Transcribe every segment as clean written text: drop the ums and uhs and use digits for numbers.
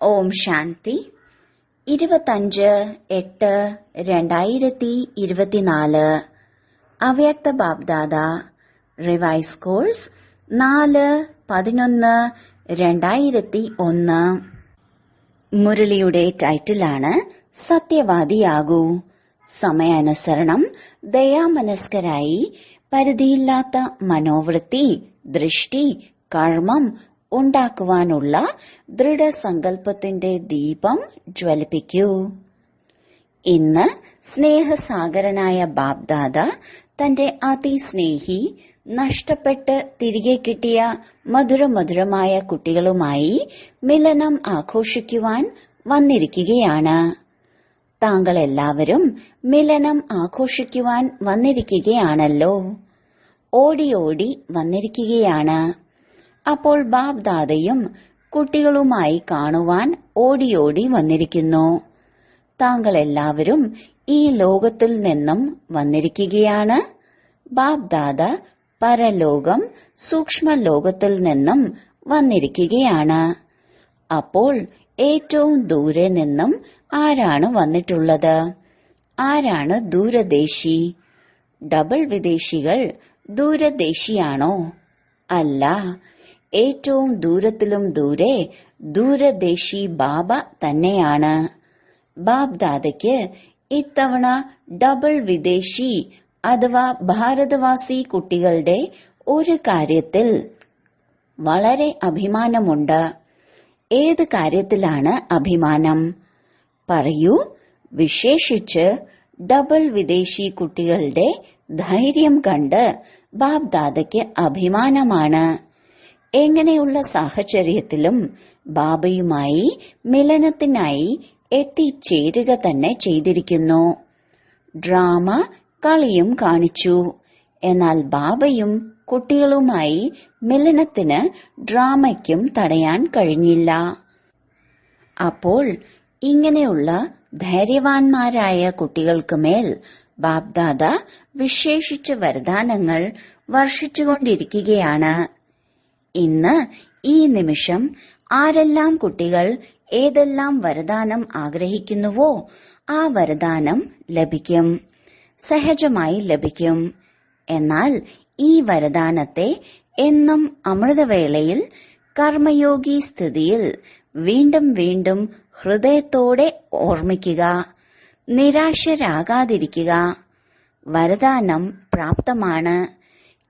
ഓം ശാന്തി. 25/8/2024 അവ്യക്ത BapDada revise course 4/11/2001. മുരളിയുടെ ടൈറ്റിലാണ് സത്യവാദിയാകൂ. സമയാനുസരണം ദയാമനസ്കരായി പരിധിയില്ലാത്ത മനോവൃത്തി, ദൃഷ്ടി, കർമ്മം ഉണ്ടാക്കുവാനുള്ള ദൃഢസങ്കല്പത്തിന്റെ ദീപം ജ്വലിപ്പിക്കൂ. ഇന്ന് സ്നേഹസാഗരനായ ബാബ്ദാദ തന്റെ അതിസ്നേഹി നഷ്ടപ്പെട്ട് തിരികെ കിട്ടിയ മധുരമധുരമായ കുട്ടികളുമായി മിലനം ആഘോഷിക്കുവാൻ വന്നിരിക്കുകയാണ്. താങ്കൾ എല്ലാവരും മിലനം ആഘോഷിക്കുവാൻ വന്നിരിക്കുകയാണല്ലോ. ഓടി ഓടി വന്നിരിക്കുകയാണ്. അപ്പോൾ ബാബ്ദാദയും കുട്ടികളുമായി കാണുവാൻ ഓടിയോടി വന്നിരിക്കുന്നു. താങ്കൾ എല്ലാവരും ഈ ലോകത്തിൽ നിന്നും വന്നിരിക്കുകയാണ്. ബാബ്ദാദ പരലോകം സൂക്ഷ്മ ലോകത്തിൽ നിന്നും വന്നിരിക്കുകയാണ്. അപ്പോൾ ഏറ്റവും ദൂരെ നിന്നും ആരാണ് വന്നിട്ടുള്ളത്? ആരാണ് ദൂരദേശി? ഡബിൾ വിദേശികൾ ദൂരദേശിയാണോ? അല്ല. ഏറ്റവും ദൂരത്തിലും ദൂരെ ദൂരദേശി ബാബ തന്നെയാണ്. ബാബ്ദാദയ്ക്ക് ഇത്തവണ ഡബിൾ വിദേശി അഥവാ ഭാരതവാസി കുട്ടികളുടെ ഒരു കാര്യത്തിൽ വളരെ അഭിമാനമുണ്ട്. ഏത് കാര്യത്തിലാണ് അഭിമാനം? പറയൂ. വിശേഷിച്ച് ഡബിൾ വിദേശി കുട്ടികളുടെ ധൈര്യം കണ്ട് ബാബ്ദാദയ്ക്ക് അഭിമാനമാണ്. എങ്ങനെയുള്ള സാഹചര്യത്തിലും ബാബയുമായി മിലനത്തിനായി എത്തിച്ചേരുക തന്നെ ചെയ്തിരിക്കുന്നു. ഡ്രാമ കളിയും കാണിച്ചു. എന്നാൽ ബാബയും കുട്ടികളുമായി മിലനത്തിന് ഡ്രാമയ്ക്കും തടയാൻ കഴിഞ്ഞില്ല. അപ്പോൾ ഇങ്ങനെയുള്ള ധൈര്യവാന്മാരായ കുട്ടികൾക്ക് മേൽ ബാബ്ദാദ വിശേഷിച്ച വരദാനങ്ങൾ വർഷിച്ചുകൊണ്ടിരിക്കുകയാണ്. ഇന്ന് ഈ നിമിഷം ആരെല്ലാം കുട്ടികൾ ഏതെല്ലാം വരദാനം ആഗ്രഹിക്കുന്നുവോ ആ വരദാനം ലഭിക്കും, സഹജമായി ലഭിക്കും. എന്നാൽ ഈ വരദാനത്തെ എന്നും അമൃതവേളയിൽ കർമ്മയോഗി സ്ഥിതിയിൽ വീണ്ടും വീണ്ടും ഹൃദയത്തോടെ ഓർമ്മിക്കുക. നിരാശരാകാതിരിക്കുക. വരദാനം പ്രാപ്തമാണ്.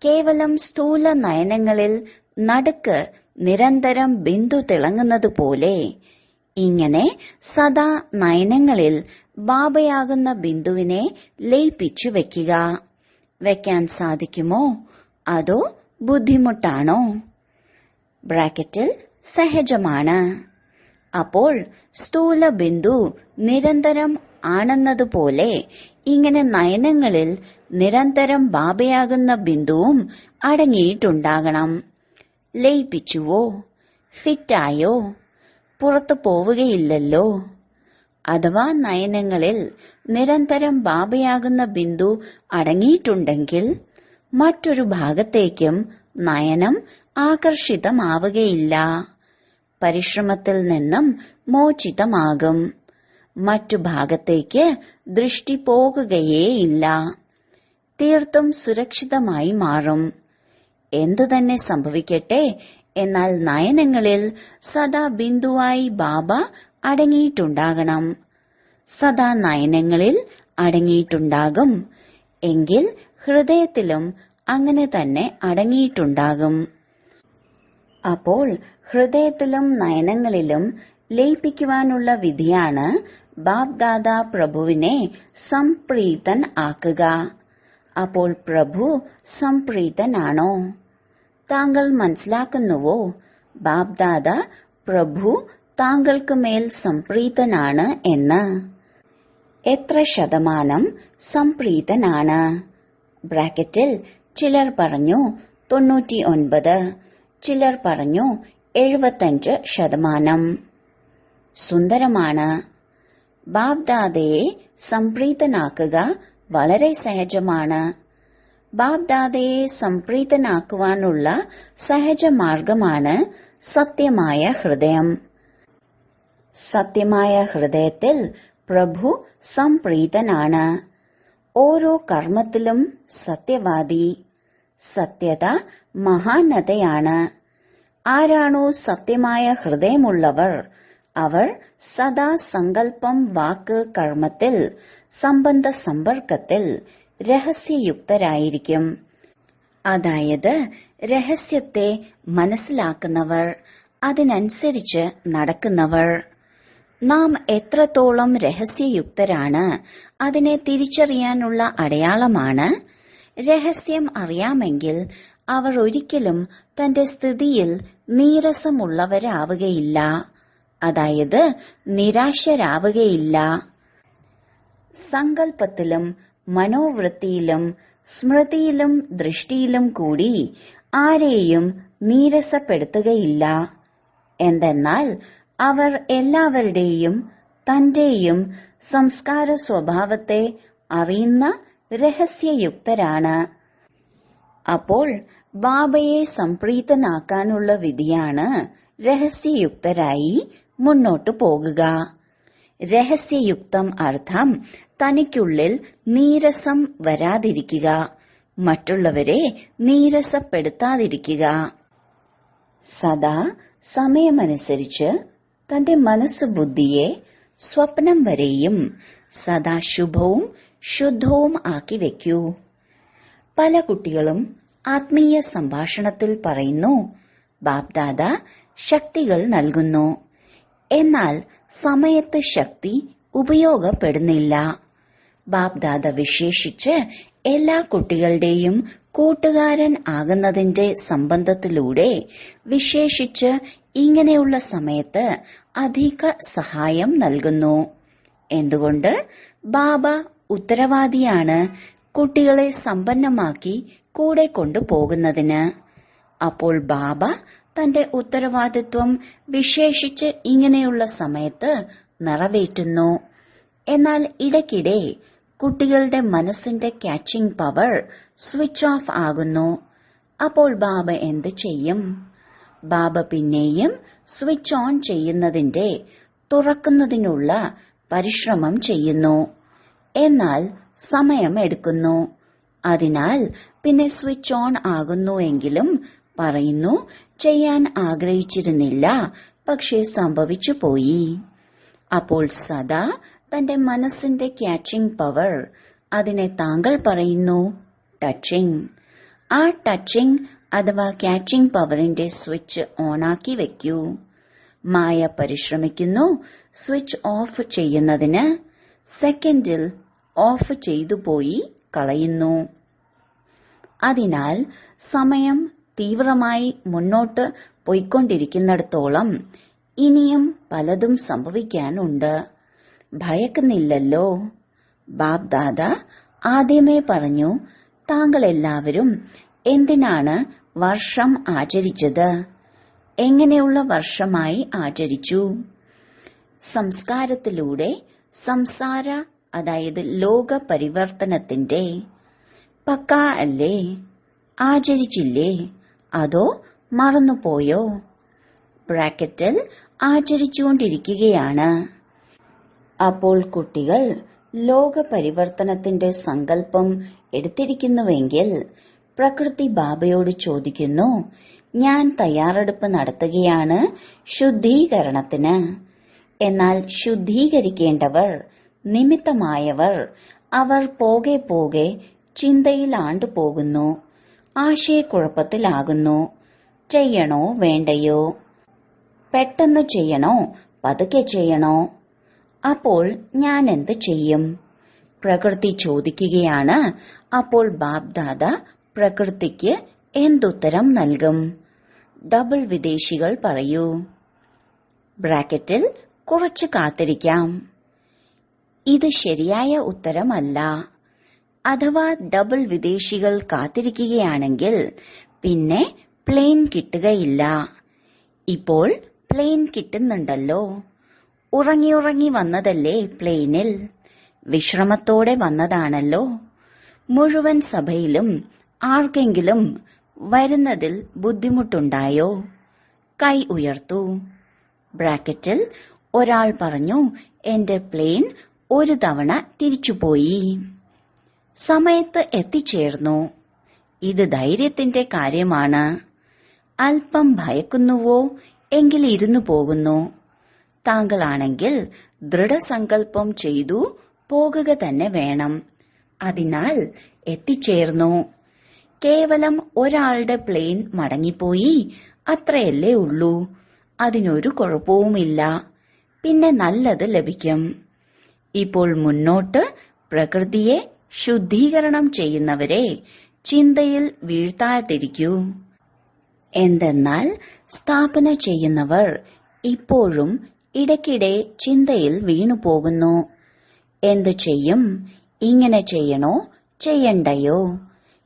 കേവലം സ്ഥൂല നയനങ്ങളിൽ നടുക്ക് നിരന്തരം ബിന്ദു തിളങ്ങുന്നതുപോലെ ഇങ്ങനെ സദാ നയനങ്ങളിൽ ബാബയാകുന്ന ബിന്ദുവിനെ ലയിപ്പിച്ചു വെക്കുക. വെക്കാൻ സാധിക്കുമോ? അതോ ബുദ്ധിമുട്ടാണോ? ബ്രാക്കറ്റിൽ സഹജമാണ്. അപ്പോൾ സ്ഥൂല ബിന്ദു നിരന്തരം ആണെന്നതുപോലെ ഇങ്ങനെ നയനങ്ങളിൽ നിരന്തരം ബാബയാകുന്ന ബിന്ദുവും അടങ്ങിയിട്ടുണ്ടാകണം. ലയിപ്പിച്ചുവോ? ഫിറ്റായോ? പുറത്തു പോവുകയില്ലല്ലോ. അഥവാ നയനങ്ങളിൽ നിരന്തരം ബാബയാകുന്ന ബിന്ദു അടങ്ങിയിട്ടുണ്ടെങ്കിൽ മറ്റൊരു ഭാഗത്തേക്കും നയനം ആകർഷിതമാവുകയില്ല. പരിശ്രമത്തിൽ നിന്നും മോചിതമാകും. മറ്റു ഭാഗത്തേക്ക് ദൃഷ്ടി പോകുകയേയില്ല. തീർത്തും സുരക്ഷിതമായി മാറും. എന്തു തന്നെ സംഭവിക്കട്ടെ, എന്നാൽ നയനങ്ങളിൽ സദാ ബിന്ദുവായി ബാബ അടങ്ങിയിട്ടുണ്ടാകണം. സദാ നയനങ്ങളിൽ അടങ്ങിയിട്ടുണ്ടാകും. എങ്കിൽ ഹൃദയത്തിലും അങ്ങനെ തന്നെ അടങ്ങിയിട്ടുണ്ടാകും. അപ്പോൾ ഹൃദയത്തിലും നയനങ്ങളിലും ലയിപ്പിക്കുവാനുള്ള വിധിയാണ് ബാബ്ദാദ പ്രഭുവിനെ സംപ്രീതൻ ആക്കുക. അപ്പോൾ പ്രഭു സംപ്രീതനാണോ? താങ്കൾ മനസ്സിലാക്കുന്നുവോ? ബാബ്ദാദ പ്രഭു താങ്കൾക്ക് മേൽ സംപ്രീതനാണ് എന്ന്. എത്ര ശതമാനം സംപ്രീതനാണ്? ബ്രാക്കറ്റിൽ ചിലർ പറഞ്ഞു 99, ചിലർ പറഞ്ഞു 75%. സുന്ദരമാണ്. ബാബ്ദാദയെ സംപ്രീതനാക്കുക വളരെ സഹജമാണ്. ബാബ്ദാദയെ സംപ്രീതനാക്കുവാനുള്ള സഹജമാർഗമാണ് സത്യമായ ഹൃദയം. സത്യമായ ഹൃദയത്തിൽ പ്രഭു സംപ്രീതനാണ്. ഓരോ കർമ്മത്തിലും സത്യവാദി. സത്യത മഹാനതയാണ്. ആരാണോ സത്യമായ ഹൃദയമുള്ളവർ അവർ സദാ സങ്കല്പം, വാക്ക്, കർമ്മത്തിൽ, സംബന്ധ സമ്പർക്കത്തിൽ രഹസ്യയുക്തരായിരിക്കും. അതായത് രഹസ്യത്തെ മനസ്സിലാക്കുന്നവർ, അതിനനുസരിച്ച് നടക്കുന്നവർ. നാം എത്രത്തോളം രഹസ്യയുക്തരാണ് അതിനെ തിരിച്ചറിയാനുള്ള അടയാളമാണ്. രഹസ്യം അറിയാമെങ്കിൽ അവർ ഒരിക്കലും തന്റെ സ്ഥിതിയിൽ നീരസമുള്ളവരാവുകയില്ല. അതായത് നിരാശരാവുകയില്ല. സങ്കല്പത്തിലും മനോവൃത്തിയിലും സ്മൃതിയിലും ദൃഷ്ടിയിലും കൂടി ആരെയും നീരസപ്പെടുത്തുകയില്ല. എന്തെന്നാൽ അവർ എല്ലാവരുടെയും തന്റെയും സംസ്കാര സ്വഭാവത്തെ അറിയുന്ന രഹസ്യയുക്തരാണ്. അപ്പോൾ ബാബയെ സംപ്രീതനാക്കാനുള്ള വിധിയാണ് രഹസ്യയുക്തരായി മുന്നോട്ടു പോകുക. രഹസ്യയുക്തം അർത്ഥം തനിക്കുള്ളിൽ നീരസം വരാതിരിക്കുക, മറ്റുള്ളവരെ നീരസപ്പെടുത്താതിരിക്കുക. സദാ സമയമനുസരിച്ച് തന്റെ മനസ്സ് ബുദ്ധിയെ സ്വപ്നം വരെയും സദാ ശുഭവും ശുദ്ധവും ആക്കി വെക്കൂ. പല കുട്ടികളും ആത്മീയ സംഭാഷണത്തിൽ പറയുന്നു, ബാപ്ദാദ ശക്തികൾ നൽകുന്നു, എന്നാൽ സമയത്ത് ശക്തി ഉപയോഗപ്പെടുന്നില്ല. ബാപ്ദാദ വിശേഷിച്ച് എല്ലാ കുട്ടികളുടെയും കൂട്ടുകാരൻ ആകുന്നതിന്റെ സംബന്ധത്തിലൂടെ വിശേഷിച്ച് ഇങ്ങനെയുള്ള സമയത്ത് അധിക സഹായം നൽകുന്നു. എന്തുകൊണ്ട്? ബാബ ഉത്തരവാദിയാണ് കുട്ടികളെ സമ്പന്നമാക്കി കൂടെ കൊണ്ടുപോകുന്നതിന്. അപ്പോൾ ബാബ തന്റെ ഉത്തരവാദിത്വം വിശേഷിച്ച് ഇങ്ങനെയുള്ള സമയത്ത് നിറവേറ്റുന്നു. എന്നാൽ ഇടയ്ക്കിടെ കുട്ടികളുടെ മനസ്സിന്റെ ക്യാച്ചിംഗ് പവർ സ്വിച്ച് ഓഫ് ആകുന്നു. അപ്പോൾ ബാബ എന്ത് ചെയ്യും? ബാബ പിന്നെയും സ്വിച്ച് ഓൺ ചെയ്യുന്നതിന്റെ തുറക്കുന്നതിനുള്ള പരിശ്രമം ചെയ്യുന്നു. എന്നാൽ സമയം എടുക്കുന്നു. അതിനാൽ പിന്നെ സ്വിച്ച് ഓൺ ആകുന്നുവെങ്കിലും പറയുന്നു, ചെയ്യാൻ ആഗ്രഹിച്ചിരുന്നില്ല, പക്ഷേ സംഭവിച്ചു പോയി. അപ്പോൾ സദാ തന്റെ മനസ്സിന്റെ ക്യാച്ചിംഗ് പവർ, അതിനെ താങ്കൾ പറയുന്നു ടച്ചിങ്. ആ ടച്ചിങ് അഥവാ ക്യാച്ചിംഗ് പവറിന്റെ സ്വിച്ച് ഓണാക്കി വെക്കൂ. മായ പരിശ്രമിക്കുന്നു സ്വിച്ച് ഓഫ് ചെയ്യുന്നതിന്. സെക്കൻഡിൽ ഓഫ് ചെയ്തു പോയി കളയുന്നു. അതിനാൽ സമയം തീവ്രമായി മുന്നോട്ട് പോയിക്കൊണ്ടിരിക്കുന്നിടത്തോളം ഇനിയും പലതും സംഭവിക്കാനുണ്ട്. ഭയക്കുന്നില്ലല്ലോ. ബാപ്ദാദ ആദ്യമേ പറഞ്ഞു, താങ്കൾ എല്ലാവരും എന്തിനാണ് വർഷം ആചരിച്ചത്? എങ്ങനെയുള്ള വർഷമായി ആചരിച്ചു? സംസ്കാരത്തിലൂടെ സംസാര, അതായത് ലോക പരിവർത്തനത്തിന്റെ. പക്കാ അല്ലേ? ആചരിച്ചില്ലേ? അതോ മറന്നുപോയോ? ബ്രാക്കറ്റിൽ ആചരിച്ചുകൊണ്ടിരിക്കുകയാണ്. അപ്പോൾ കുട്ടികൾ ലോക പരിവർത്തനത്തിന്റെ സങ്കല്പം എടുത്തിരിക്കുന്നുവെങ്കിൽ പ്രകൃതി ബാബയോട് ചോദിക്കുന്നു, ഞാൻ തയ്യാറെടുപ്പ് നടത്തുകയാണ് ശുദ്ധീകരണത്തിന്. എന്നാൽ ശുദ്ധീകരിക്കേണ്ടവർ, നിമിത്തമായവർ, അവർ പോകെ പോകെ ചിന്തയിൽ ആണ്ടുപോകുന്നു, ആശയക്കുഴപ്പത്തിലാകുന്നു. ചെയ്യണോ വേണ്ടയോ? പെട്ടെന്ന് ചെയ്യണോ പതുക്കെ ചെയ്യണോ? അപ്പോൾ ഞാൻ എന്ത് ചെയ്യും? പ്രകൃതി ചോദിക്കുകയാണ്. അപ്പോൾ ബാപ്ദാദ പ്രകൃതിക്ക് എന്തുത്തരം നൽകും? ഡബിൾ വിദേശികൾ പറയൂ. ബ്രാക്കറ്റിൽ കുറച്ച് കാത്തിരിക്കാം. ഇത് ശരിയായ ഉത്തരമല്ല. അഥവാ ഡബിൾ വിദേശികൾ കാത്തിരിക്കുകയാണെങ്കിൽ പിന്നെ പ്ലെയിൻ കിട്ടുകയില്ല. ഇപ്പോൾ പ്ലെയിൻ കിട്ടുന്നുണ്ടല്ലോ. ഉറങ്ങി വന്നതല്ലേ പ്ലെയിനിൽ? വിശ്രമത്തോടെ വന്നതാണല്ലോ. മുഴുവൻ സഭയിലും ആർക്കെങ്കിലും വരുന്നതിൽ ബുദ്ധിമുട്ടുണ്ടായോ? കൈ ഉയർത്തൂ. ബ്രാക്കറ്റിൽ ഒരാൾ പറഞ്ഞു, എന്റെ പ്ലെയിൻ ഒരു തവണ തിരിച്ചുപോയി. സമയത്ത് എത്തിച്ചേർന്നു. ഇത് ധൈര്യത്തിന്റെ കാര്യമാണ്. അല്പം ഭയക്കുന്നുവോ എങ്കിൽ ഇരുന്നു പോകുന്നു. താങ്കളാണെങ്കിൽ ദൃഢസങ്കല്പം ചെയ്തു പോകുക തന്നെ വേണം. അതിനാൽ എത്തിച്ചേർന്നു. കേവലം ഒരാളുടെ പ്ലെയിൻ മടങ്ങിപ്പോയി, അത്രയല്ലേ ഉള്ളൂ. അതിനൊരു കുഴപ്പവുമില്ല. പിന്നെ നല്ലത് ലഭിക്കും. ഇപ്പോൾ മുന്നോട്ട് പ്രകൃതിയെ ശുദ്ധീകരണം ചെയ്യുന്നവരെ ചിന്തയിൽ വീഴ്ത്താതിരിക്കൂ. എന്തെന്നാൽ സ്ഥാപന ചെയ്യുന്നവർ ഇപ്പോഴും ഇടയ്ക്കിടെ ചിന്തയിൽ വീണുപോകുന്നു. എന്തു ചെയ്യും? ഇങ്ങനെ ചെയ്യണോ ചെയ്യണ്ടയോ?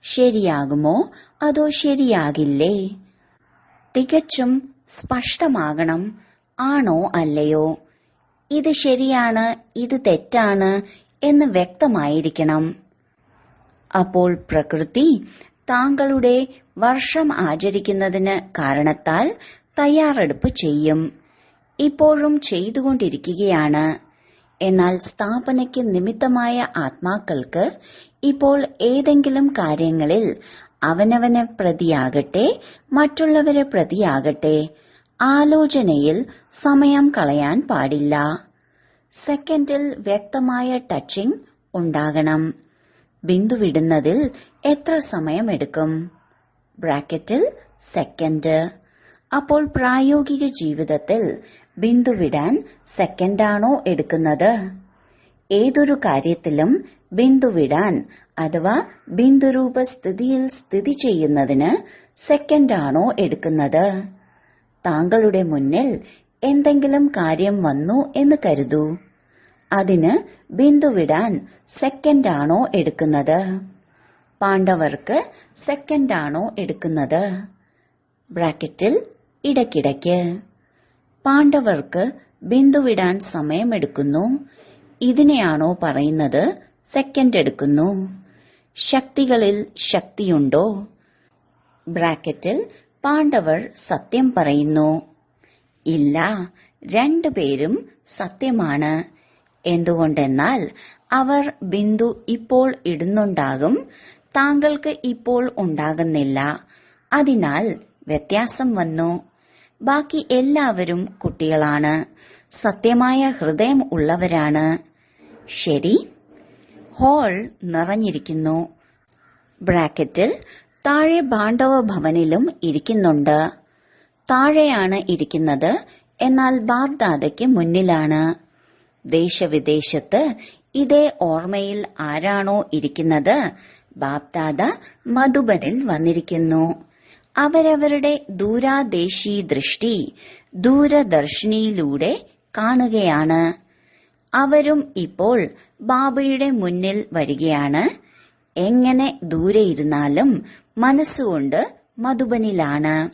ശരിയാകുമോ അതോ ശരിയാകില്ലേ? തികച്ചും സ്പഷ്ടമാകണം. ആണോ അല്ലയോ? ഇത് ശരിയാണ്, ഇത് തെറ്റാണ് എന്ന് വ്യക്തമായിരിക്കണം. അപ്പോൾ പ്രകൃതി താങ്കളുടെ വർഷം ആചരിക്കുന്നതിന് കാരണത്താൽ തയ്യാറെടുപ്പ് ചെയ്യും. ഇപ്പോഴും ചെയ്തുകൊണ്ടിരിക്കുകയാണ്. എന്നാൽ സ്ഥാപനയ്ക്ക് നിമിത്തമായ ആത്മാക്കൾക്ക് ഇപ്പോൾ ഏതെങ്കിലും കാര്യങ്ങളിൽ അവനവനെ പ്രതിയാകട്ടെ മറ്റുള്ളവരെ പ്രതിയാകട്ടെ ആലോചനയിൽ സമയം കളയാൻ പാടില്ല. സെക്കൻഡിൽ വ്യക്തമായ ടച്ചിങ് ഉണ്ടാകണം. ബിന്ദുവിടുന്നതിൽ എത്ര സമയമെടുക്കും? ബ്രാക്കറ്റിൽ സെക്കൻഡ്. അപ്പോൾ പ്രായോഗിക ജീവിതത്തിൽ ബിന്ദുവിടാൻ സെക്കൻഡാണോ എടുക്കുന്നത്? ഏതൊരു കാര്യത്തിലും ബിന്ദുവിടാൻ അഥവാ ബിന്ദുരൂപ സ്ഥിതിയിൽ സ്ഥിതി ചെയ്യുന്നതിന് സെക്കൻഡാണോ എടുക്കുന്നത്? താങ്കളുടെ മുന്നിൽ എന്തെങ്കിലും കാര്യം വന്നു എന്ന് കരുതൂ. അതിന് ബിന്ദുവിടാൻ സെക്കൻഡാണോ എടുക്കുന്നത്? പാണ്ഡവർക്ക് സെക്കൻഡാണോ എടുക്കുന്നത്? ബ്രാക്കറ്റിൽ ഇടയ്ക്കിടയ്ക്ക്. പാണ്ഡവർക്ക് ബിന്ദുവിടാൻ സമയമെടുക്കുന്നു. ഇതിനെയാണോ പറയുന്നത് സെക്കൻഡ് എടുക്കുന്നു? ശക്തികളിൽ ശക്തിയുണ്ടോ? ബ്രാക്കറ്റിൽ പാണ്ഡവർ സത്യം പറയുന്നു. ഇല്ല, രണ്ടുപേരും സത്യമാണ്. എന്തുകൊണ്ടെന്നാൽ അവർ ബിന്ദു ഇപ്പോൾ ഇടുന്നുണ്ടാകും, താങ്കൾക്ക് ഇപ്പോൾ ഉണ്ടാകുന്നില്ല. അതിനാൽ വ്യത്യാസം വന്നു. ബാക്കി എല്ലാവരും കുട്ടികളാണ്, സത്യമായ ഹൃദയം ഉള്ളവരാണ്. ശരി. ഹാൾ നിറഞ്ഞിരിക്കുന്നു. ബ്രാക്കറ്റിൽ താഴെ പാണ്ഡവ ഭവനിലും ഇരിക്കുന്നുണ്ട്. താഴെയാണ് ഇരിക്കുന്നത്, എന്നാൽ ബാപ്ദാദയ്ക്ക് മുന്നിലാണ്. ദേശവിദേശത്ത് ഇതേ ഓർമ്മയിൽ ആരാണോ ഇരിക്കുന്നത്, ബാപ്ദാദ മധുബനിൽ വന്നിരിക്കുന്നു. അവരവരുടെ ദൂരാദേശി ദൃഷ്ടി ദൂരദർശിനിയിലൂടെ കാണുകയാണ്. അവരും ഇപ്പോൾ ബാബയുടെ മുന്നിൽ വരികയാണ്. എങ്ങനെ ദൂരെ ഇരുന്നാലും മനസ്സുകൊണ്ട് മധുബനിലാണ്.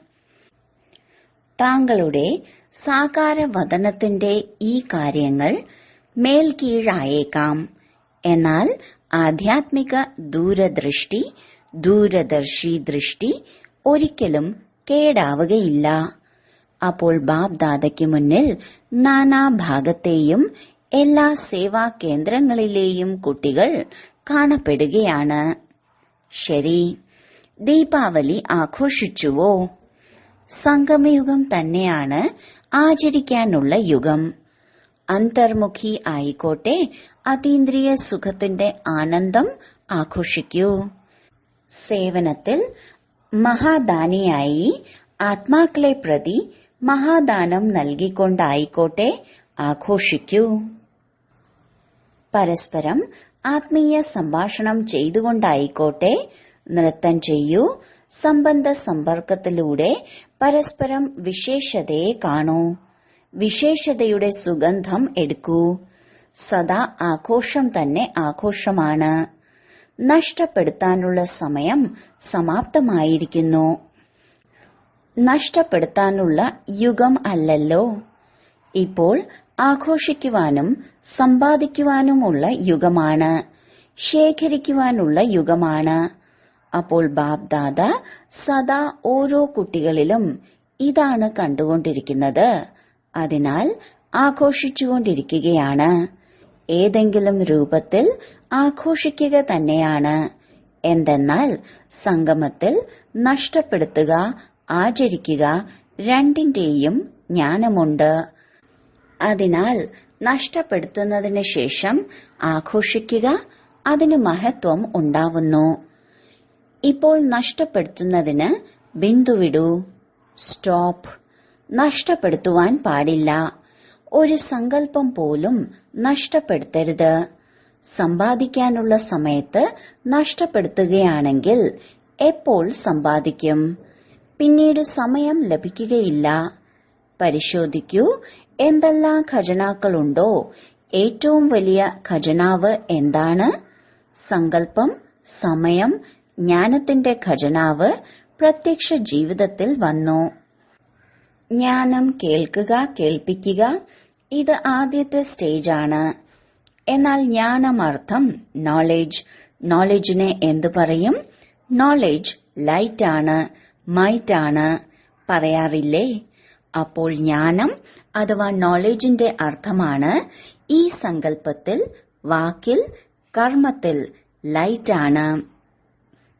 താങ്കളുടെ സാകാരവദനത്തിന്റെ ഈ കാര്യങ്ങൾ മേൽക്കീഴായേക്കാം. എന്നാൽ ആധ്യാത്മിക ദൂരദൃഷ്ടി, ദൂരദർശി ദൃഷ്ടി ഒരിക്കലും കേടാവുകയില്ല. അപ്പോൾ ബാപ്ദാദയ്ക്ക് മുന്നിൽ നാനാഭാഗത്തെയും എല്ലാ സേവാ കേന്ദ്രങ്ങളിലെയും കുട്ടികൾ കാണപ്പെടുകയാണ്. ശരി. ദീപാവലി ആഘോഷിച്ചുവോ? സംഗമയുഗം തന്നെയാണ് ആചരിക്കാനുള്ള യുഗം. അന്തർമുഖി ആയിക്കോട്ടെ, അതീന്ദ്രിയ സുഖത്തിന്റെ ആനന്ദം ആഘോഷിക്കൂ. സേവനത്തിൽ മഹാദാനിയായി ആത്മാക്കളെ പ്രതി മഹാദാനം നൽകിക്കൊണ്ടായിക്കോട്ടെ ആഘോഷിക്കൂ. പരസ്പരം ആത്മീയ സംഭാഷണം ചെയ്തുകൊണ്ടായിക്കോട്ടെ നൃത്തം ചെയ്യൂ. സംബന്ധ സമ്പർക്കത്തിലൂടെ പരസ്പരം വിശേഷതയെ കാണൂ. വിശേഷതയുടെ സുഗന്ധം എടുക്കൂ. സദാ ആഘോഷം തന്നെ ആഘോഷമാണ്. നഷ്ടപ്പെടുത്താനുള്ള സമയം സമാപ്തമായിരിക്കുന്നു. നഷ്ടപ്പെടുത്താനുള്ള യുഗം അല്ലല്ലോ. ഇപ്പോൾ ആഘോഷിക്കുവാനും സമ്പാദിക്കുവാനുമുള്ള യുഗമാണ്. ശേഖരിക്കുവാനുള്ള യുഗമാണ്. അപ്പോൾ ബാപ്ദാദ സദാ ഓരോ കുട്ടികളിലും ഇതാണ് കണ്ടുകൊണ്ടിരിക്കുന്നത്. അതിനാൽ ആഘോഷിച്ചുകൊണ്ടിരിക്കുകയാണ്. ഏതെങ്കിലും രൂപത്തിൽ ആഘോഷിക്കുക തന്നെയാണ്. എന്തെന്നാൽ സംഗമത്തിൽ നഷ്ടപ്പെടുത്തുക, ആചരിക്കുക രണ്ടിന്റെയും ജ്ഞാനമുണ്ട്. അതിനാൽ നഷ്ടപ്പെടുത്തുന്നതിന് ശേഷം ആഘോഷിക്കുക, അതിന് മഹത്വം ഉണ്ടാവുന്നു. ഇപ്പോൾ നഷ്ടപ്പെടുത്തുന്നതിന് ബിന്ദുവിടൂ. സ്റ്റോപ്പ്. നഷ്ടപ്പെടുത്തുവാൻ പാടില്ല. ഒരു സങ്കല്പം പോലും നഷ്ടപ്പെടുത്തരുത്. സമ്പാദിക്കാനുള്ള സമയത്ത് നഷ്ടപ്പെടുത്തുകയാണെങ്കിൽ എപ്പോൾ സമ്പാദിക്കും? പിന്നീട് സമയം ലഭിക്കുകയില്ല. പരിശോധിക്കൂ, എന്തെല്ലാം ഖജനാക്കളുണ്ടോ ഏറ്റവും വലിയ ഖജനാവ് എന്താണ്? സങ്കല്പം, സമയം, ജ്ഞാനത്തിന്റെ ഖജനാവ് പ്രത്യക്ഷ ജീവിതത്തിൽ വന്നു. ജ്ഞാനം കേൾക്കുക, കേൾപ്പിക്കുക, ഇത് ആദ്യത്തെ സ്റ്റേജാണ്. എന്നാൽ ജ്ഞാനമർത്ഥം നോളേജ്. നോളേജിനെ എന്തു പറയും? നോളേജ് ലൈറ്റ് ആണ്, മൈറ്റ് ആണ് പറയാറില്ലേ? അപ്പോൾ ജ്ഞാനം അഥവാ നോളേജിന്റെ അർത്ഥമാണ് ഈ സങ്കല്പത്തിൽ, വാക്കിൽ, കർമ്മത്തിൽ ലൈറ്റ് ആണ്,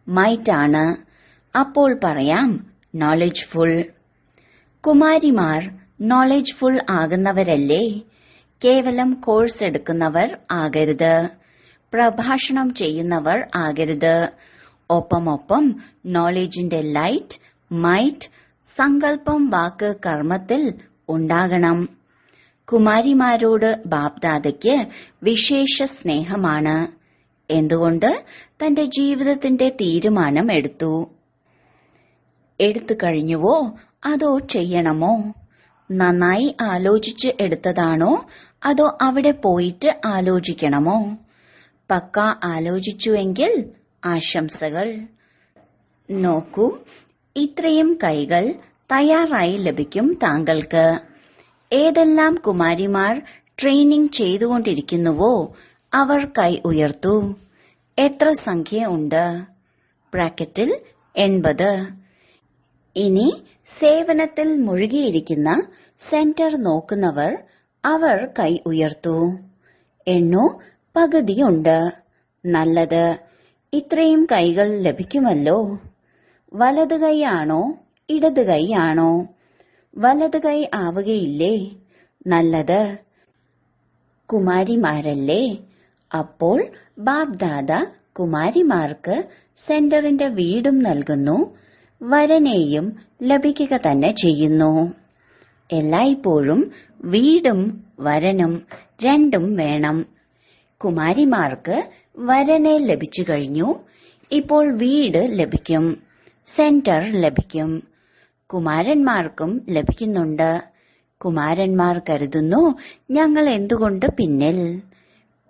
മൈറ്റ് ആണ്. അപ്പോൾ പറയാം നോളജ്ഫുൾ. കുമാരിമാർ നോളജ്ഫുൾ ആകുന്നവരല്ലേ? കേവലം കോഴ്സ് എടുക്കുന്നവർ ആകരുത്, പ്രഭാഷണം ചെയ്യുന്നവർ ആകരുത്. ഒപ്പം നോളജിന്റെ ലൈറ്റ്, മൈറ്റ്, സങ്കല്പം, വാക്ക്, കർമ്മത്തിൽ ഉണ്ടാകണം. കുമാരിമാരോട് ബാപ്ദാദയ്ക്ക് വിശേഷ സ്നേഹമാണ്. എന്തുകൊണ്ട്? തന്റെ ജീവിതത്തിന്റെ തീരുമാനം എടുത്തു കഴിഞ്ഞുവോ അതോ ചെയ്യണമോ? നന്നായി ആലോചിച്ച് എടുത്തതാണോ അതോ അവിടെ പോയിട്ട് ആലോചിക്കണമോ? പക്ക ആലോചിച്ചുവെങ്കിൽ ആശംസകൾ. നോക്കൂ, ഇത്രയും കൈകൾ തയ്യാറായി ലഭിക്കും താങ്കൾക്ക്. ഏതെല്ലാം കുമാരിമാർ ട്രെയിനിങ് ചെയ്തുകൊണ്ടിരിക്കുന്നുവോ അവർ കൈ ഉയർത്തൂ. എത്ര സംഖ്യ ഉണ്ട്? ബ്രാക്കറ്റിൽ 80. ഇനി സേവനത്തിൽ മുഴുകിയിരിക്കുന്ന സെന്റർ നോക്കുന്നവർ, അവർ കൈ ഉയർത്തൂ. എണ്ണൂ, പകുതിയുണ്ട്. നല്ലത്. ഇത്രയും കൈകൾ ലഭിക്കുമല്ലോ. വലത് കൈ ആണോ ഇടത് കൈ ആണോ? വലത് കൈ ആവുകയില്ലേ? നല്ലത്. കുമാരിമാരല്ലേ? അപ്പോൾ ബാപ്ദാദ കുമാരിമാർക്ക് സെന്ററിന്റെ വീടും നൽകുന്നു, വരനെയും ലഭിക്കുക തന്നെ ചെയ്യുന്നു. എല്ലായ്പ്പോഴും വീടും വരനും രണ്ടും വേണം. കുമാരിമാർക്ക് വരനെ ലഭിച്ചു കഴിഞ്ഞു. ഇപ്പോൾ വീട് ലഭിക്കും, സെന്റർ ലഭിക്കും. കുമാരന്മാർക്കും ലഭിക്കുന്നുണ്ട്. കുമാരന്മാർ കരുതുന്നു, ഞങ്ങൾ എന്തുകൊണ്ട്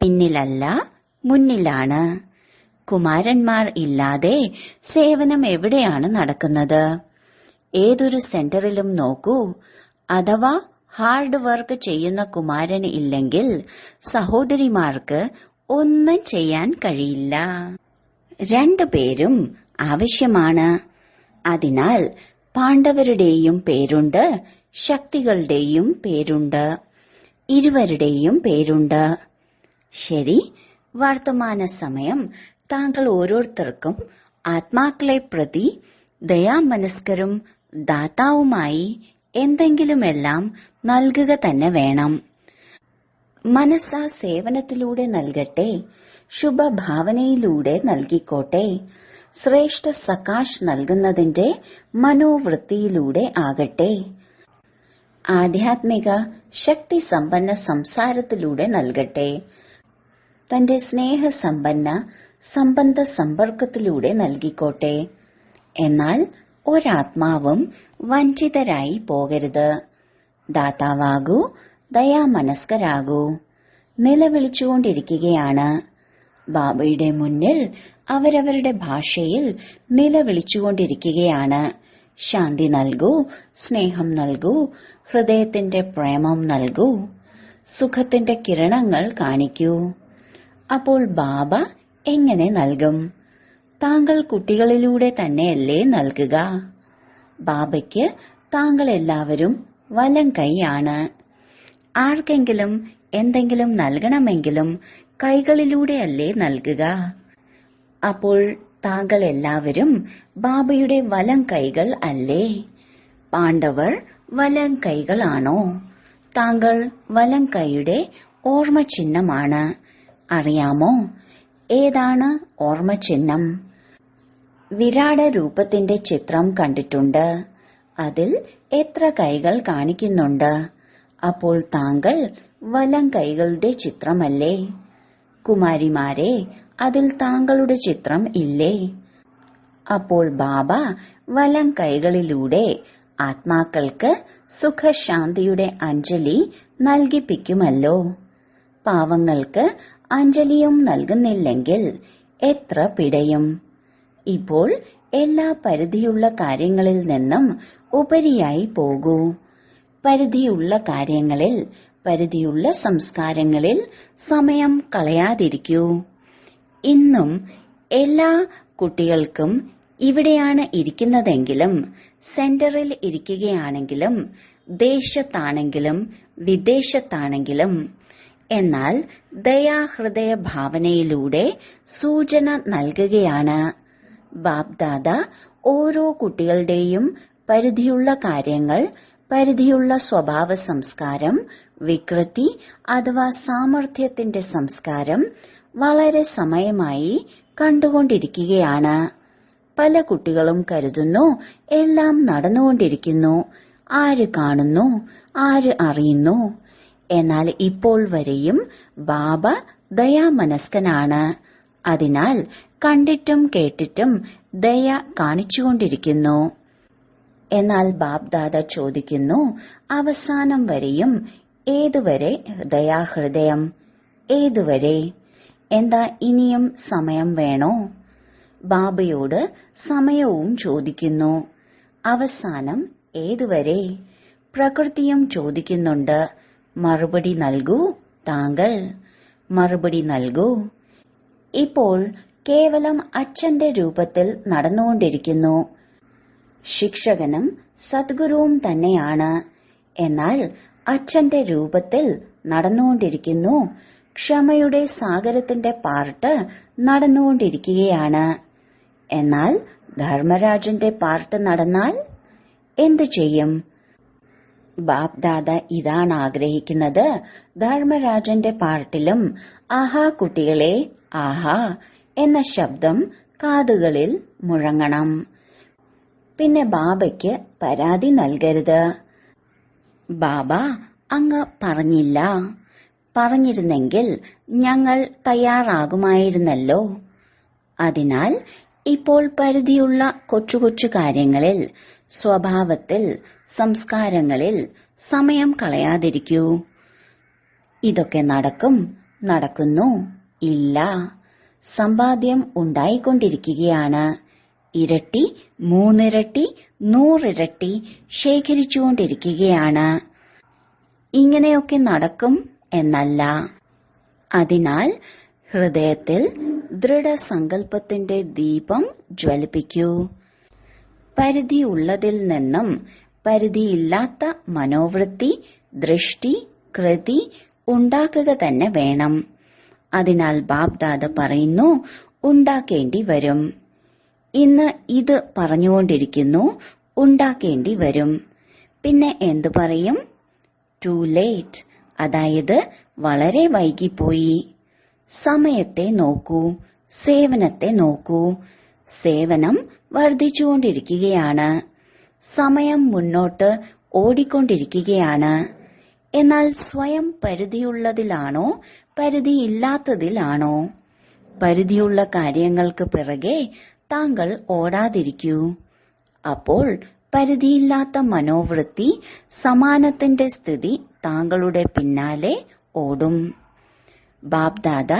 പിന്നിലല്ല, മുന്നിലാണ്. കുമാരന്മാർ ഇല്ലാതെ സേവനം എവിടെയാണ് നടക്കുന്നത്? ഏതൊരു സെന്ററിലും നോക്കൂ. അഥവാ ഹാർഡ് വർക്ക് ചെയ്യുന്ന കുമാരന് ഇല്ലെങ്കിൽ സഹോദരിമാർക്ക് ഒന്നും ചെയ്യാൻ കഴിയില്ല. രണ്ടുപേരും ആവശ്യമാണ്. അതിനാൽ പാണ്ഡവരുടെയും പേരുണ്ട്, ശക്തികളുടെയും പേരുണ്ട്, ഇരുവരുടെയും പേരുണ്ട്. ശരി, വർത്തമാന സമയം താങ്കൾ ഓരോരുത്തർക്കും ആത്മാക്കളെ പ്രതി ദയാമനസ്കരും ദാതാവുമായി എന്തെങ്കിലുമെല്ലാം നൽകുക തന്നെ വേണം. മനസ്സാ സേവനത്തിലൂടെ നൽകട്ടെ, ശുഭഭാവനയിലൂടെ നൽകിക്കോട്ടെ. ശ്രേഷ്ഠ സകാശ് നൽകുന്നതിന്റെ മനോവൃത്തിയിലൂടെ ആകട്ടെ. ആധ്യാത്മിക ശക്തി സമ്പന്ന സംസാരത്തിലൂടെ നൽകട്ടെ. തന്റെ സ്നേഹസമ്പന്ന സംബന്ധ സമ്പർക്കത്തിലൂടെ നൽകിക്കോട്ടെ. എന്നാൽ ഒരാത്മാവും വഞ്ചിതരായി പോകരുത്. ദാതാവാകൂ, ദയാമനസ്കരാകൂ. നിലവിളിച്ചുകൊണ്ടിരിക്കുകയാണ്. ബാബയുടെ മുന്നിൽ അവരവരുടെ ഭാഷയിൽ നിലവിളിച്ചുകൊണ്ടിരിക്കുകയാണ്. ശാന്തി നൽകൂ, സ്നേഹം നൽകൂ, ഹൃദയത്തിന്റെ പ്രേമം നൽകൂ, സുഖത്തിന്റെ കിരണങ്ങൾ കാണിക്കൂ. അപ്പോൾ ബാബ എങ്ങനെ നൽകും? താങ്കൾ കുട്ടികളിലൂടെ തന്നെയല്ലേ നൽകുക? ബാബയ്ക്ക് താങ്കൾ എല്ലാവരും വലം കൈയാണ്. ആർക്കെങ്കിലും എന്തെങ്കിലും നൽകണമെങ്കിലും കൈകളിലൂടെയല്ലേ നൽകുക? അപ്പോൾ താങ്കൾ എല്ലാവരും ബാബയുടെ വലം കൈകൾ അല്ലേ? പാണ്ഡവർ വലം കൈകളാണോ? താങ്കൾ വലം കൈയുടെ ഓർമ്മ ചിഹ്നമാണ്. അറിയാമോ ഏതാണ് ഓർമ്മ ചിഹ്നം? വിരാട രൂപത്തിന്റെ ചിത്രം കണ്ടിട്ടുണ്ട്. അതിൽ എത്ര കൈകൾ കാണിക്കുന്നുണ്ട്? അപ്പോൾ താങ്കൾ വലം കൈകളുടെ ചിത്രമല്ലേ? കുമാരിമാരെ, അതിൽ താങ്കളുടെ ചിത്രം ഇല്ലേ? അപ്പോൾ ബാബ വലം കൈകളിലൂടെ ആത്മാക്കൾക്ക് സുഖശാന്തിയുടെ അഞ്ജലി നൽകിപ്പിക്കുമല്ലോ. പാവങ്ങൾക്ക് അഞ്ജലിയും നൽകുന്നില്ലെങ്കിൽ എത്ര പിടയും? ഇപ്പോൾ എല്ലാ പരിധിയുള്ള കാര്യങ്ങളിൽ നിന്നും ഉപരിയായി പോകൂ. പരിധിയുള്ള കാര്യങ്ങളിൽ, പരിധിയുള്ള സംസ്കാരങ്ങളിൽ സമയം കളയാതിരിക്കൂ. ഇന്നും എല്ലാ കുട്ടികൾക്കും ഇവിടെയാണ് ഇരിക്കുന്നതെങ്കിലും, സെന്ററിൽ ഇരിക്കുകയാണെങ്കിലും, ദേശത്താണെങ്കിലും വിദേശത്താണെങ്കിലും, എന്നാൽ ദയാഹൃദയ ഭാവനയിലൂടെ സൂചന നൽകുകയാണ്. ബാപ്ദാദ ഓരോ കുട്ടികളുടെയും പരിധിയുള്ള കാര്യങ്ങൾ, പരിധിയുള്ള സ്വഭാവ സംസ്കാരം, വികൃതി അഥവാ സാമർഥ്യത്തിന്റെ സംസ്കാരം വളരെ സമയമായി കണ്ടുകൊണ്ടിരിക്കുകയാണ്. പല കുട്ടികളും കരുതുന്നു എല്ലാം നടന്നുകൊണ്ടിരിക്കുന്നു, ആര് കാണുന്നു, ആര് അറിയുന്നു. എന്നാൽ ഇപ്പോൾ വരെയും ബാബ ദയാമനസ്കനാണ്. അതിനാൽ കണ്ടിട്ടും കേട്ടിട്ടും ദയ കാണിച്ചുകൊണ്ടിരിക്കുന്നു. എന്നാൽ ബാപ്ദാദ ചോദിക്കുന്നു, അവസാനം വരെയും ഏതുവരെ ദയാഹൃദയം? ഏതുവരെ? എന്താ ഇനിയും സമയം വേണോ? ബാബയോട് സമയവും ചോദിക്കുന്നു. അവസാനം ഏതുവരെ? പ്രകൃതിയും ചോദിക്കുന്നുണ്ട്. മറുപടി നൽകൂ താങ്കൾ, മറുപടി നൽകൂ. ഇപ്പോൾ കേവലം അച്ഛന്റെ രൂപത്തിൽ നടന്നുകൊണ്ടിരിക്കുന്നു. ശിക്ഷകനും സദ്ഗുരുവും തന്നെയാണ്. എന്നാൽ അച്ഛന്റെ രൂപത്തിൽ നടന്നുകൊണ്ടിരിക്കുന്നു. ക്ഷമയുടെ സാഗരത്തിന്റെ പാർട്ട് നടന്നുകൊണ്ടിരിക്കുകയാണ്. എന്നാൽ ധർമ്മരാജന്റെ പാർട്ട് നടന്നാൽ എന്തു ചെയ്യും? ബാപ്ദാദ ഇതാണ് ആഗ്രഹിക്കുന്നത്. ധർമ്മരാജന്റെ പാർട്ടിലും ആഹാ കുട്ടികളെ, ആഹാ എന്ന ശബ്ദം കാതുകളിൽ മുഴങ്ങണം. പിന്നെ ബാബയ്ക്ക് പരാതി നൽകരുത്. ബാബ അങ്ങ് പറഞ്ഞില്ല, പറഞ്ഞിരുന്നെങ്കിൽ ഞങ്ങൾ തയ്യാറാകുമായിരുന്നല്ലോ. അതിനാൽ ഇപ്പോൾ പരിധിയുള്ള കൊച്ചു കൊച്ചു കാര്യങ്ങളിൽ, സ്വഭാവത്തിൽ, സംസ്കാരങ്ങളിൽ സമയം കളയാതിരിക്കൂ. ഇതൊക്കെ നടക്കും, നടക്കുന്നു, ഇല്ല. സമ്പാദ്യം ഉണ്ടായിക്കൊണ്ടിരിക്കുകയാണ്. ഇരട്ടി, മൂന്നിരട്ടി, 100 ഇരട്ടി ശേഖരിച്ചുകൊണ്ടിരിക്കുകയാണ്. ഇങ്ങനെയൊക്കെ നടക്കും എന്നല്ല. അതിനാൽ ഹൃദയത്തിൽ ദൃഢസങ്കല്പത്തിന്റെ ദീപം ജ്വലിപ്പിക്കൂ. പരിധിയുള്ളതിൽ നിന്നും പരിധിയില്ലാത്ത മനോവൃത്തി, ദൃഷ്ടി, കൃതി ഉണ്ടാക്കുക തന്നെ വേണം. അതിനാൽ ബാപ്ദാദ പറയുന്നു, ഉണ്ടാക്കേണ്ടി വരും. ഇന്ന് ഇത് പറഞ്ഞുകൊണ്ടിരിക്കുന്നു, ഉണ്ടാക്കേണ്ടി വരും. പിന്നെ എന്തു പറയും? ടു ലേറ്റ്, അതായത് വളരെ വൈകിപ്പോയി. സമയത്തെ നോക്കൂ, സേവനത്തെ നോക്കൂ. സേവനം വർദ്ധിച്ചുകൊണ്ടിരിക്കുകയാണ്. സമയം മുന്നോട്ട് ഓടിക്കൊണ്ടിരിക്കുകയാണ്. എന്നാൽ സ്വയം പരിധിയുള്ളതിലാണോ പരിധിയില്ലാത്തതിലാണോ? പരിധിയുള്ള കാര്യങ്ങൾക്ക് പിറകെ താങ്കൾ ഓടാതിരിക്കൂ. അപ്പോൾ പരിധിയില്ലാത്ത മനോവൃത്തി, സമാനത്തിന്റെ സ്ഥിതി താങ്കളുടെ പിന്നാലെ ഓടും. ബാപ്ദാദ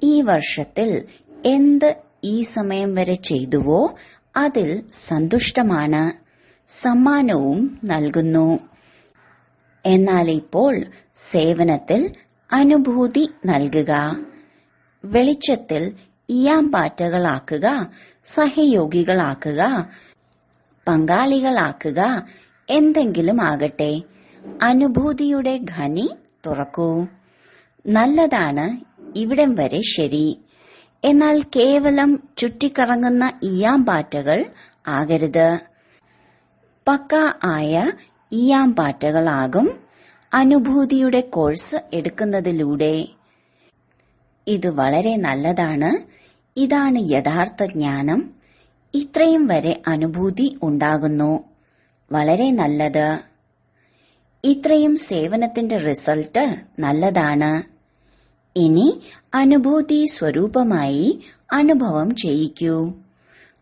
ഈ വർഷത്തിൽ എന്ത് ഈ സമയം വരെ ചെയ്തുവോ അതിൽ സന്തുഷ്ടമാണ്. സമ്മാനവും നൽകുന്നു. എന്നാൽ ഇപ്പോൾ സേവനത്തിൽ അനുഭൂതി നൽകുക. വെളിച്ചത്തിൽ ഇയാമ്പാറ്റകളാക്കുക, സഹയോഗികളാക്കുക, പങ്കാളികളാക്കുക. എന്തെങ്കിലും ആകട്ടെ, അനുഭൂതിയുടെ ഖനി തുറക്കൂ. നല്ലതാണ്, ഇവിടം വരെ ശരി. എന്നാൽ കേവലം ചുറ്റിക്കറങ്ങുന്ന ഈയാമ്പാറ്റകൾ ആകരുത്. പക്ക ആയ ഈയാമ്പാറ്റകളാകും അനുഭൂതിയുടെ കോഴ്സ് എടുക്കുന്നതിലൂടെ. ഇത് വളരെ നല്ലതാണ്. ഇതാണ് യഥാർത്ഥ ജ്ഞാനം. ഇത്രയും വരെ അനുഭൂതി ഉണ്ടാകുന്നു. വളരെ നല്ലത്. ഇത്രയും സേവനത്തിന്റെ റിസൾട്ട് നല്ലതാണ്. ഇനി അനുഭൂതി സ്വരൂപമായി അനുഭവം ചെയ്യിക്കൂ.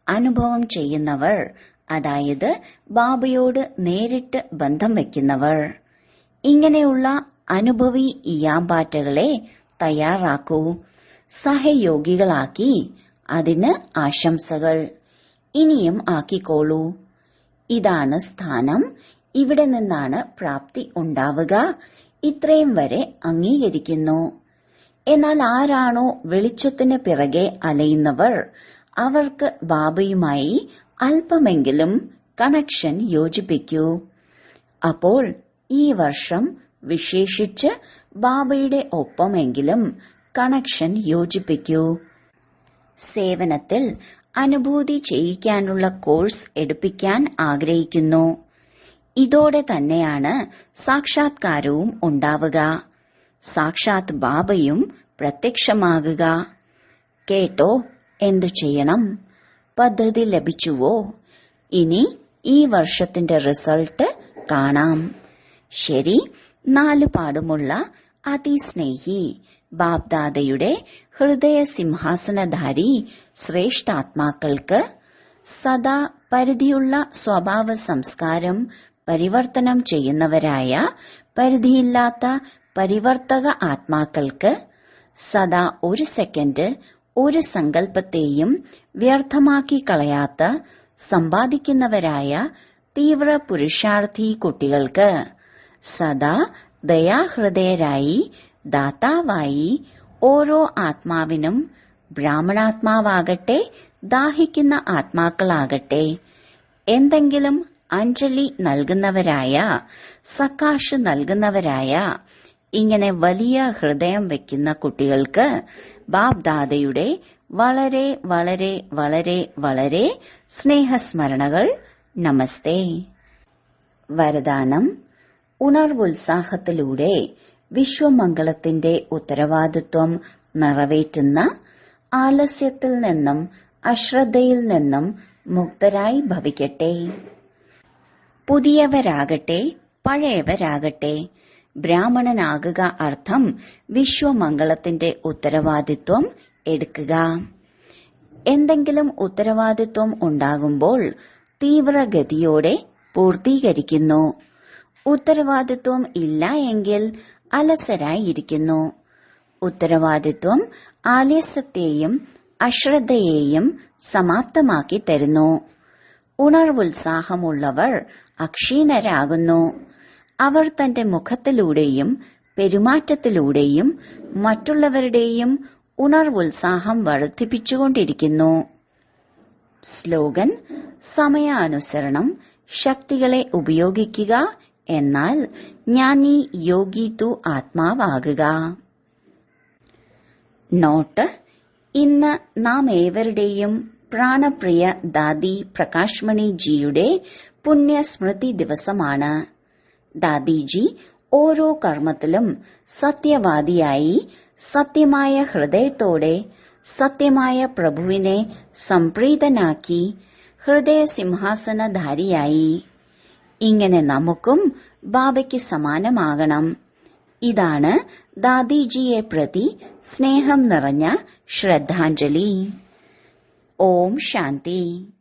അനുഭവം ചെയ്യുന്നവർ, അതായത് ബാബയോട് നേരിട്ട് ബന്ധം വയ്ക്കുന്നവർ. ഇങ്ങനെയുള്ള അനുഭവി ഇയാമ്പാറ്റകളെ തയ്യാറാക്കൂ, സഹയോഗികളാക്കി. അതിന് ആശംസകൾ. ഇനിയും ആക്കിക്കോളൂ. ഇതാണ് സ്ഥാനം. ഇവിടെ നിന്നാണ് പ്രാപ്തി ഉണ്ടാവുക. ഇത്രയും വരെ അംഗീകരിക്കുന്നു. എന്നാൽ ആരാണോ വെളിച്ചത്തിന് പിറകെ അലയുന്നവർ, അവർക്ക് ബാബയുമായി അല്പമെങ്കിലും കണക്ഷൻ യോജിപ്പിക്കൂ. അപ്പോൾ ഈ വർഷം വിശേഷിച്ച് ബാബയുടെ ഒപ്പമെങ്കിലും കണക്ഷൻ യോജിപ്പിക്കൂ. സേവനത്തിൽ അനുഭൂതി ചെയ്യിക്കാനുള്ള കോഴ്സ് എടുപ്പിക്കാൻ ആഗ്രഹിക്കുന്നു. ഇതോടെ തന്നെയാണ് സാക്ഷാത്കാരവും ഉണ്ടാവുക. സാക്ഷാത് ബാബയും പ്രത്യക്ഷമാകുക. കേട്ടോ, എന്തു ചെയ്യണം? പദ്ധതി ലഭിച്ചുവോ? ഇനി ഈ വർഷത്തിന്റെ റിസൾട്ട് കാണാം. ശരി. നാലുപാടുമുള്ള അതിസ്നേഹി ബാബ്ദാദയുടെ ഹൃദയ സിംഹാസനധാരി ശ്രേഷ്ഠാത്മാക്കൾക്ക് സദാ പരിധിയുള്ള സ്വഭാവ സംസ്കാരം പരിവർത്തനം ചെയ്യുന്നവരായ പരിധിയില്ലാത്ത പരിവർത്തക ആത്മാക്കൾക്ക് സദാ ഒരു സെക്കൻഡ് ഒരു സങ്കല്പത്തെയും വ്യർത്ഥമാക്കി കളയാത്ത സമ്പാദിക്കുന്നവരായ തീവ്ര പുരുഷാർത്ഥി കുട്ടികൾക്ക് സദാ ദയാഹൃദയരായി ദാതാവായി ഓരോ ആത്മാവിനും, ബ്രാഹ്മണാത്മാവാകട്ടെ ദാഹിക്കുന്ന ആത്മാക്കളാകട്ടെ, എന്തെങ്കിലും അഞ്ജലി നൽകുന്നവരായ, സക്കാഷ് നൽകുന്നവരായ, ഇങ്ങനെ വലിയ ഹൃദയം വയ്ക്കുന്ന കുട്ടികൾക്ക് ബാബ്ദാദയുടെ വളരെ വളരെ വളരെ വളരെ സ്നേഹസ്മരണകൾ. നമസ്തേ. വരദാനം: ഉണർവുത്സാഹത്തിലൂടെ വിശ്വമംഗളത്തിന്റെ ഉത്തരവാദിത്വം നിറവേറ്റുന്ന, ആലസ്യത്തിൽ നിന്നും അശ്രദ്ധയിൽ നിന്നും മുക്തരായി ഭവിക്കട്ടെ. പുതിയവരാകട്ടെ പഴയവരാകട്ടെ, ബ്രാഹ്മണനാകുക അർത്ഥം വിശ്വമംഗളത്തിന്റെ ഉത്തരവാദിത്വം എടുക്കുക. എന്തെങ്കിലും ഉത്തരവാദിത്വം ഉണ്ടാകുമ്പോൾ തീവ്രഗതിയോടെ പൂർത്തീകരിക്കുന്നു. ഉത്തരവാദിത്വം ഇല്ല എങ്കിൽ അലസരായിരിക്കുന്നു. ഉത്തരവാദിത്വം ആലസ്യത്തെയും അശ്രദ്ധയെയും സമാപ്തമാക്കി തരുന്നു. ഉണർവുത്സാഹമുള്ളവർ അക്ഷീണരാകുന്നു. അവർ തന്റെ മുഖത്തിലൂടെയും പെരുമാറ്റത്തിലൂടെയും മറ്റുള്ളവരുടെയും ഉണർവുത്സാഹം വർദ്ധിപ്പിച്ചുകൊണ്ടിരിക്കുന്നു. സ്ലോഗൻ: സമയാനുസരണം ശക്തികളെ ഉപയോഗിക്കുക, എന്നാൽ ജ്ഞാനി യോഗി തു ആത്മാവാകുക. നോട്ട്: ഇന്ന് നാം ഏവരുടെയും പ്രാണപ്രിയ ദാദി പ്രകാശ്മണി ജിയുടെ പുണ്യസ്മൃതി ദിവസമാണ്. ദാദിജി ഓരോ കർമ്മത്തിലും സത്യവാദിയായി സത്യമായ ഹൃദയത്തോടെ സത്യമായ പ്രഭുവിനെ സംപ്രീതനാക്കി ഹൃദയസിംഹാസനധാരിയായി. ഇങ്ങനെ നമുക്കും ബാബയ്ക്ക് സമാനമാകണം. ഇതാണ് ദാദിജിയെ പ്രതി സ്നേഹം നിറഞ്ഞ ശ്രദ്ധാഞ്ജലി. ഓം ശാന്തി.